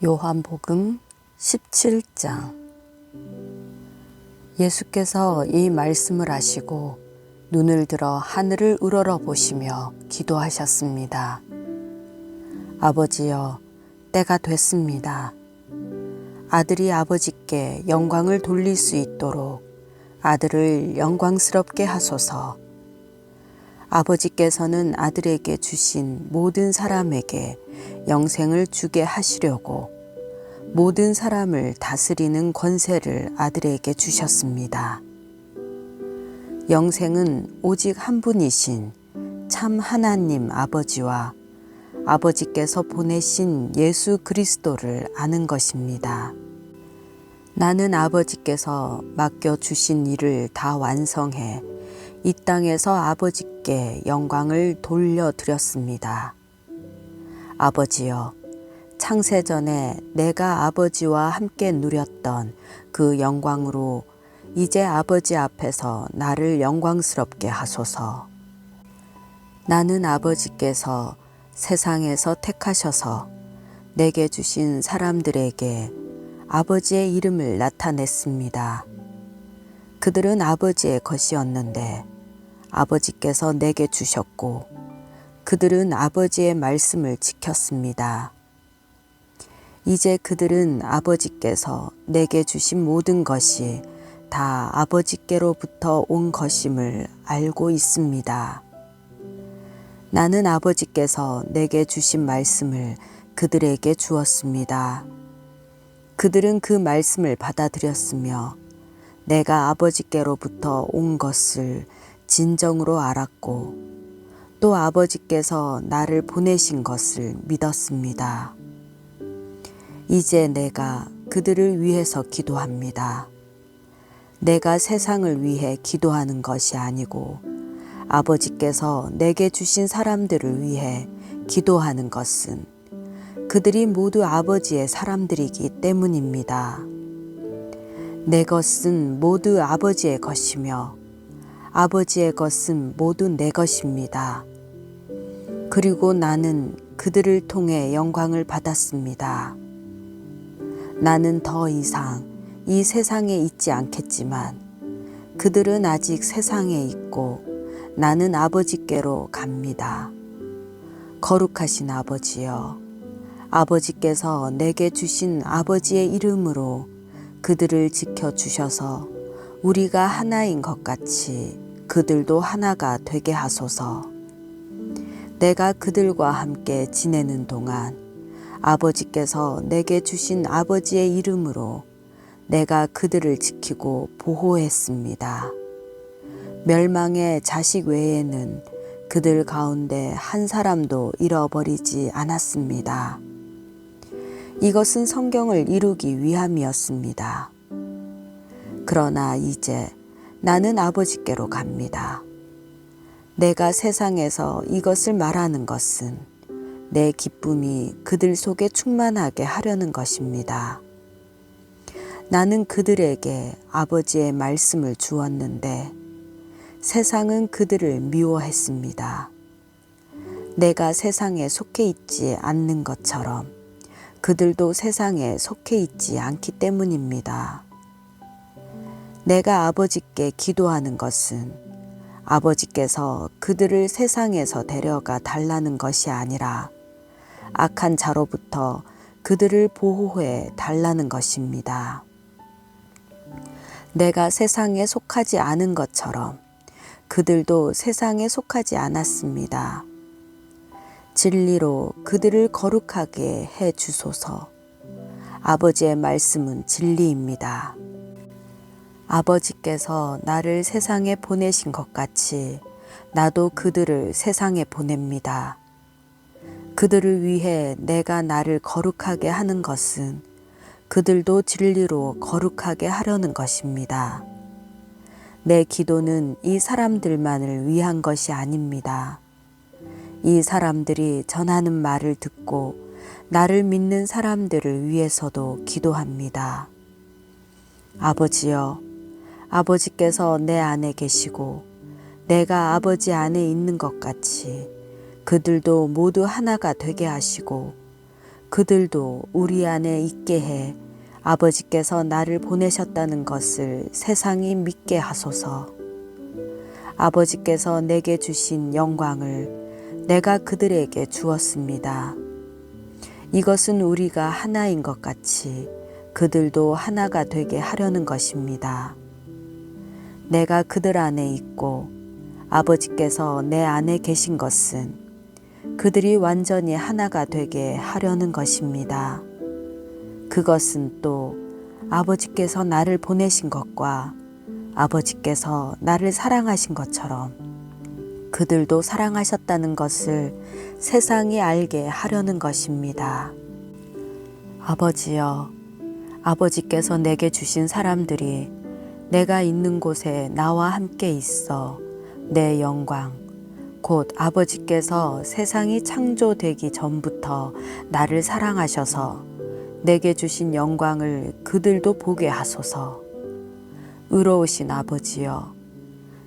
요한복음 17장. 예수께서 이 말씀을 하시고 눈을 들어 하늘을 우러러 보시며 기도하셨습니다. 아버지여, 때가 됐습니다. 아들이 아버지께 영광을 돌릴 수 있도록 아들을 영광스럽게 하소서. 아버지께서는 아들에게 주신 모든 사람에게 영생을 주게 하시려고 모든 사람을 다스리는 권세를 아들에게 주셨습니다. 영생은 오직 한 분이신 참 하나님 아버지와 아버지께서 보내신 예수 그리스도를 아는 것입니다. 나는 아버지께서 맡겨주신 일을 다 완성해 이 땅에서 아버지께 영광을 돌려드렸습니다. 아버지여, 창세전에 내가 아버지와 함께 누렸던 그 영광으로 이제 아버지 앞에서 나를 영광스럽게 하소서. 나는 아버지께서 세상에서 택하셔서 내게 주신 사람들에게 아버지의 이름을 나타냈습니다. 그들은 아버지의 것이었는데 아버지께서 내게 주셨고 그들은 아버지의 말씀을 지켰습니다. 이제 그들은 아버지께서 내게 주신 모든 것이 다 아버지께로부터 온 것임을 알고 있습니다. 나는 아버지께서 내게 주신 말씀을 그들에게 주었습니다. 그들은 그 말씀을 받아들였으며 내가 아버지께로부터 온 것을 진정으로 알았고 또 아버지께서 나를 보내신 것을 믿었습니다. 이제 내가 그들을 위해서 기도합니다. 내가 세상을 위해 기도하는 것이 아니고 아버지께서 내게 주신 사람들을 위해 기도하는 것은 그들이 모두 아버지의 사람들이기 때문입니다. 내 것은 모두 아버지의 것이며 아버지의 것은 모두 내 것입니다. 그리고 나는 그들을 통해 영광을 받았습니다. 나는 더 이상 이 세상에 있지 않겠지만 그들은 아직 세상에 있고 나는 아버지께로 갑니다. 거룩하신 아버지여, 아버지께서 내게 주신 아버지의 이름으로 그들을 지켜주셔서 우리가 하나인 것 같이 그들도 하나가 되게 하소서. 내가 그들과 함께 지내는 동안 아버지께서 내게 주신 아버지의 이름으로 내가 그들을 지키고 보호했습니다. 멸망의 자식 외에는 그들 가운데 한 사람도 잃어버리지 않았습니다. 이것은 성경을 이루기 위함이었습니다. 그러나 이제 나는 아버지께로 갑니다. 내가 세상에서 이것을 말하는 것은 내 기쁨이 그들 속에 충만하게 하려는 것입니다. 나는 그들에게 아버지의 말씀을 주었는데 세상은 그들을 미워했습니다. 내가 세상에 속해 있지 않는 것처럼 그들도 세상에 속해 있지 않기 때문입니다. 내가 아버지께 기도하는 것은 아버지께서 그들을 세상에서 데려가 달라는 것이 아니라 악한 자로부터 그들을 보호해 달라는 것입니다. 내가 세상에 속하지 않은 것처럼 그들도 세상에 속하지 않았습니다. 진리로 그들을 거룩하게 해 주소서. 아버지의 말씀은 진리입니다. 아버지께서 나를 세상에 보내신 것 같이 나도 그들을 세상에 보냅니다. 그들을 위해 내가 나를 거룩하게 하는 것은 그들도 진리로 거룩하게 하려는 것입니다. 내 기도는 이 사람들만을 위한 것이 아닙니다. 이 사람들이 전하는 말을 듣고 나를 믿는 사람들을 위해서도 기도합니다. 아버지여, 아버지께서 내 안에 계시고 내가 아버지 안에 있는 것 같이 그들도 모두 하나가 되게 하시고 그들도 우리 안에 있게 해 아버지께서 나를 보내셨다는 것을 세상이 믿게 하소서. 아버지께서 내게 주신 영광을 내가 그들에게 주었습니다. 이것은 우리가 하나인 것 같이 그들도 하나가 되게 하려는 것입니다. 내가 그들 안에 있고 아버지께서 내 안에 계신 것은 그들이 완전히 하나가 되게 하려는 것입니다. 그것은 또 아버지께서 나를 보내신 것과 아버지께서 나를 사랑하신 것처럼 그들도 사랑하셨다는 것을 세상이 알게 하려는 것입니다. 아버지여, 아버지께서 내게 주신 사람들이 내가 있는 곳에 나와 함께 있어 내 영광, 곧 아버지께서 세상이 창조되기 전부터 나를 사랑하셔서 내게 주신 영광을 그들도 보게 하소서. 의로우신 아버지여,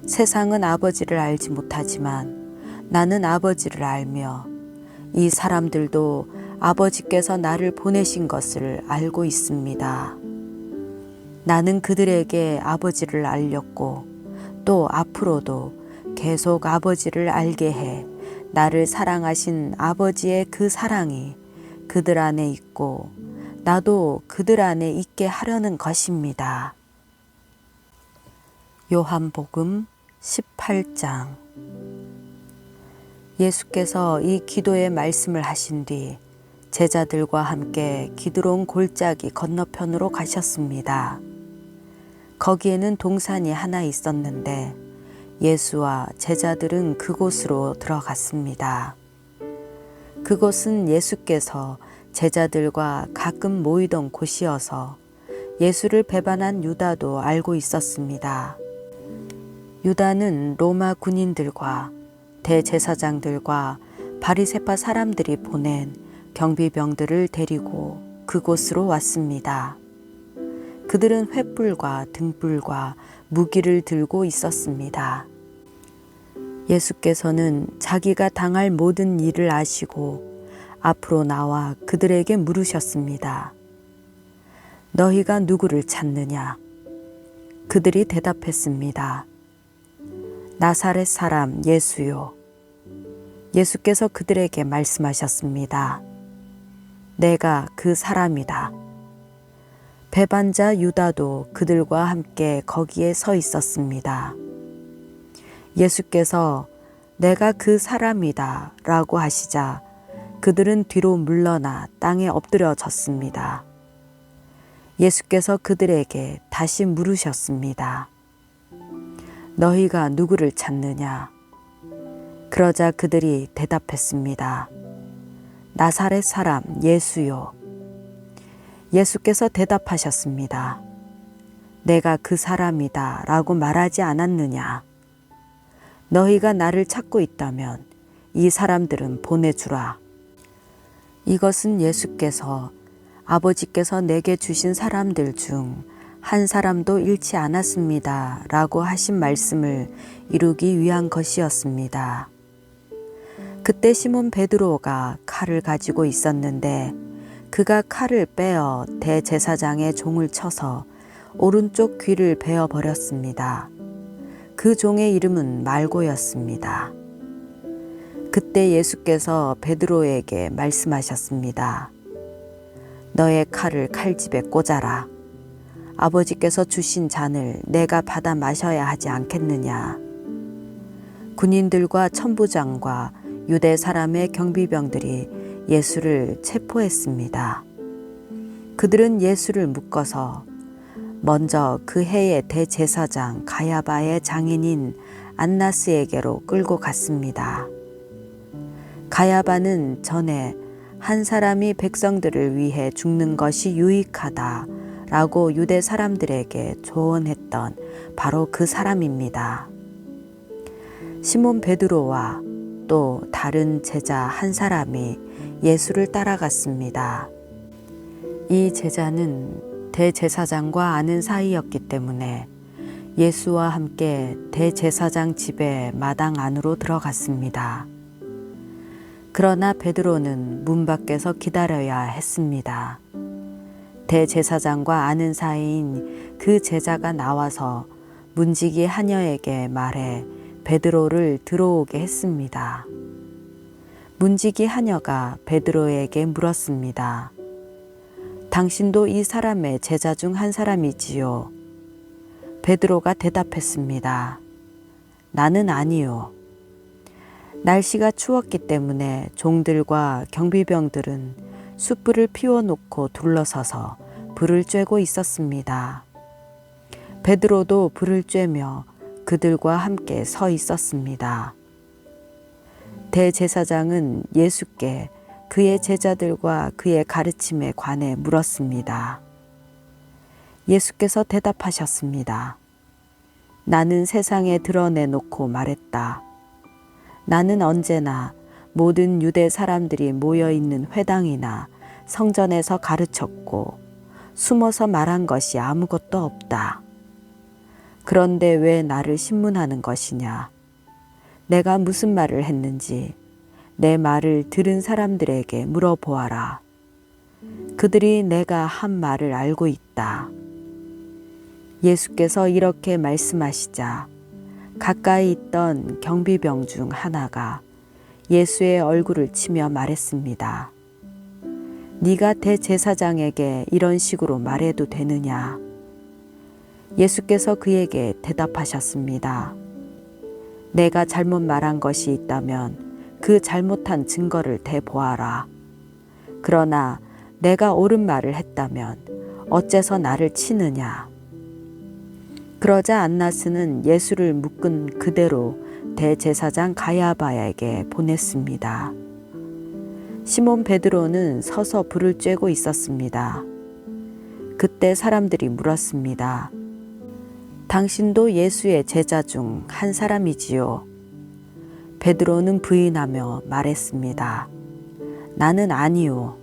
세상은 아버지를 알지 못하지만 나는 아버지를 알며 이 사람들도 아버지께서 나를 보내신 것을 알고 있습니다. 나는 그들에게 아버지를 알렸고 또 앞으로도 계속 아버지를 알게 해 나를 사랑하신 아버지의 그 사랑이 그들 안에 있고 나도 그들 안에 있게 하려는 것입니다. 요한복음 18장. 예수께서 이 기도의 말씀을 하신 뒤 제자들과 함께 기드론 골짜기 건너편으로 가셨습니다. 거기에는 동산이 하나 있었는데 예수와 제자들은 그곳으로 들어갔습니다. 그곳은 예수께서 제자들과 가끔 모이던 곳이어서 예수를 배반한 유다도 알고 있었습니다. 유다는 로마 군인들과 대제사장들과 바리새파 사람들이 보낸 경비병들을 데리고 그곳으로 왔습니다. 그들은 횃불과 등불과 무기를 들고 있었습니다. 예수께서는 자기가 당할 모든 일을 아시고 앞으로 나와 그들에게 물으셨습니다. 너희가 누구를 찾느냐? 그들이 대답했습니다. 나사렛 사람 예수요. 예수께서 그들에게 말씀하셨습니다. 내가 그 사람이다. 배반자 유다도 그들과 함께 거기에 서 있었습니다. 예수께서 내가 그 사람이다 라고 하시자 그들은 뒤로 물러나 땅에 엎드려졌습니다. 예수께서 그들에게 다시 물으셨습니다. 너희가 누구를 찾느냐? 그러자 그들이 대답했습니다. 나사렛 사람 예수요. 예수께서 대답하셨습니다. 내가 그 사람이다 라고 말하지 않았느냐? 너희가 나를 찾고 있다면 이 사람들은 보내주라. 이것은 예수께서 아버지께서 내게 주신 사람들 중 한 사람도 잃지 않았습니다 라고 하신 말씀을 이루기 위한 것이었습니다. 그때 시몬 베드로가 칼을 가지고 있었는데 그가 칼을 빼어 대제사장의 종을 쳐서 오른쪽 귀를 베어 버렸습니다. 그 종의 이름은 말고였습니다. 그때 예수께서 베드로에게 말씀하셨습니다. 너의 칼을 칼집에 꽂아라. 아버지께서 주신 잔을 내가 받아 마셔야 하지 않겠느냐. 군인들과 천부장과 유대 사람의 경비병들이 예수를 체포했습니다. 그들은 예수를 묶어서 먼저 그 해의 대제사장 가야바의 장인인 안나스에게로 끌고 갔습니다. 가야바는 전에 한 사람이 백성들을 위해 죽는 것이 유익하다 라고 유대 사람들에게 조언했던 바로 그 사람입니다. 시몬 베드로와 또 다른 제자 한 사람이 예수를 따라갔습니다. 이 제자는 대제사장과 아는 사이였기 때문에 예수와 함께 대제사장 집의 마당 안으로 들어갔습니다. 그러나 베드로는 문 밖에서 기다려야 했습니다. 대제사장과 아는 사이인 그 제자가 나와서 문지기 하녀에게 말해 베드로를 들어오게 했습니다. 문지기 하녀가 베드로에게 물었습니다. 당신도 이 사람의 제자 중 한 사람이지요? 베드로가 대답했습니다. 나는 아니요. 날씨가 추웠기 때문에 종들과 경비병들은 숯불을 피워놓고 둘러서서 불을 쬐고 있었습니다. 베드로도 불을 쬐며 그들과 함께 서 있었습니다. 대제사장은 예수께 그의 제자들과 그의 가르침에 관해 물었습니다. 예수께서 대답하셨습니다. 나는 세상에 드러내놓고 말했다. 나는 언제나 모든 유대 사람들이 모여있는 회당이나 성전에서 가르쳤고 숨어서 말한 것이 아무것도 없다. 그런데 왜 나를 신문하는 것이냐? 내가 무슨 말을 했는지 내 말을 들은 사람들에게 물어보아라. 그들이 내가 한 말을 알고 있다. 예수께서 이렇게 말씀하시자 가까이 있던 경비병 중 하나가 예수의 얼굴을 치며 말했습니다. 네가 대제사장에게 이런 식으로 말해도 되느냐? 예수께서 그에게 대답하셨습니다. 내가 잘못 말한 것이 있다면 그 잘못한 증거를 대보아라. 그러나 내가 옳은 말을 했다면 어째서 나를 치느냐? 그러자 안나스는 예수를 묶은 그대로 대제사장 가야바에게 보냈습니다. 시몬 베드로는 서서 불을 쬐고 있었습니다. 그때 사람들이 물었습니다. 당신도 예수의 제자 중 한 사람이지요? 베드로는 부인하며 말했습니다. 나는 아니요.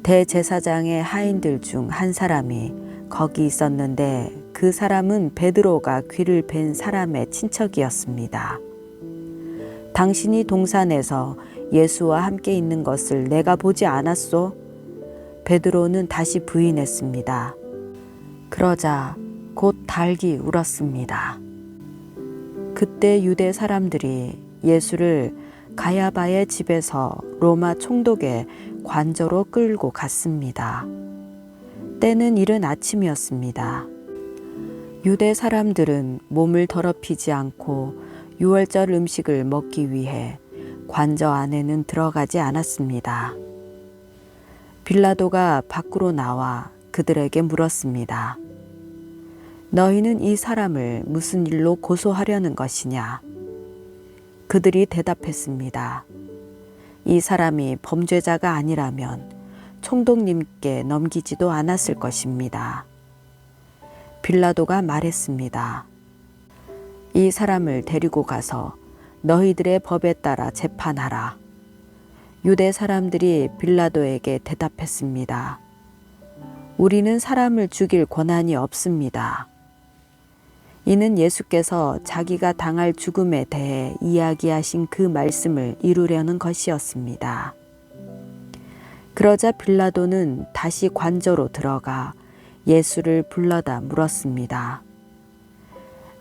대제사장의 하인들 중 한 사람이 거기 있었는데 그 사람은 베드로가 귀를 벤 사람의 친척이었습니다. 당신이 동산에서 예수와 함께 있는 것을 내가 보지 않았소? 베드로는 다시 부인했습니다. 그러자 곧 달기 울었습니다. 그때 유대 사람들이 예수를 가야바의 집에서 로마 총독의 관저로 끌고 갔습니다. 때는 이른 아침이었습니다. 유대 사람들은 몸을 더럽히지 않고 유월절 음식을 먹기 위해 관저 안에는 들어가지 않았습니다. 빌라도가 밖으로 나와 그들에게 물었습니다. 너희는 이 사람을 무슨 일로 고소하려는 것이냐? 그들이 대답했습니다. 이 사람이 범죄자가 아니라면 총독님께 넘기지도 않았을 것입니다. 빌라도가 말했습니다. 이 사람을 데리고 가서 너희들의 법에 따라 재판하라. 유대 사람들이 빌라도에게 대답했습니다. 우리는 사람을 죽일 권한이 없습니다. 이는 예수께서 자기가 당할 죽음에 대해 이야기하신 그 말씀을 이루려는 것이었습니다. 그러자 빌라도는 다시 관저로 들어가 예수를 불러다 물었습니다.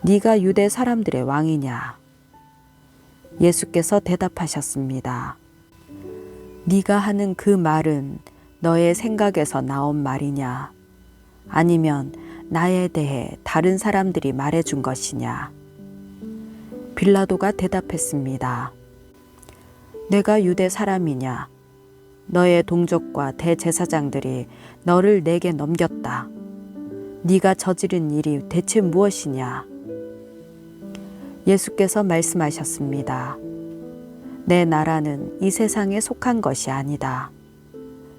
네가 유대 사람들의 왕이냐? 예수께서 대답하셨습니다. 네가 하는 그 말은 너의 생각에서 나온 말이냐? 아니면 나에 대해 다른 사람들이 말해준 것이냐? 빌라도가 대답했습니다. 내가 유대 사람이냐? 너의 동족과 대제사장들이 너를 내게 넘겼다. 네가 저지른 일이 대체 무엇이냐? 예수께서 말씀하셨습니다. 내 나라는 이 세상에 속한 것이 아니다.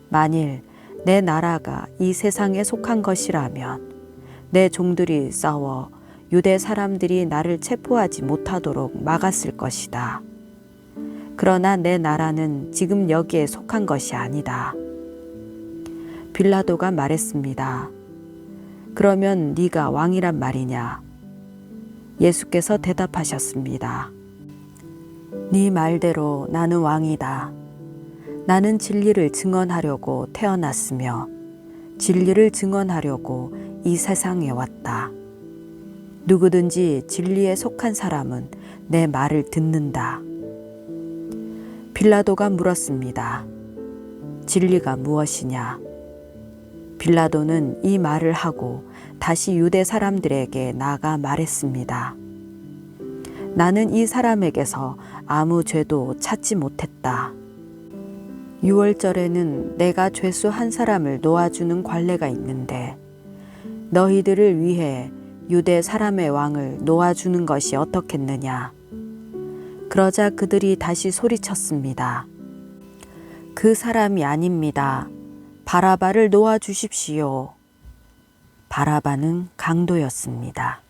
만일 내 나라가 이 세상에 속한 것이라면 내 종들이 싸워 유대 사람들이 나를 체포하지 못하도록 막았을 것이다. 그러나 내 나라는 지금 여기에 속한 것이 아니다. 빌라도가 말했습니다. 그러면 네가 왕이란 말이냐? 예수께서 대답하셨습니다. 네 말대로 나는 왕이다. 나는 진리를 증언하려고 태어났으며 진리를 증언하려고 이 세상에 왔다. 누구든지 진리에 속한 사람은 내 말을 듣는다. 빌라도가 물었습니다. 진리가 무엇이냐? 빌라도는 이 말을 하고 다시 유대 사람들에게 나가 말했습니다. 나는 이 사람에게서 아무 죄도 찾지 못했다. 유월절에는 내가 죄수 한 사람을 놓아주는 관례가 있는데 너희들을 위해 유대 사람의 왕을 놓아주는 것이 어떻겠느냐. 그러자 그들이 다시 소리쳤습니다. 그 사람이 아닙니다. 바라바를 놓아주십시오. 바라바는 강도였습니다.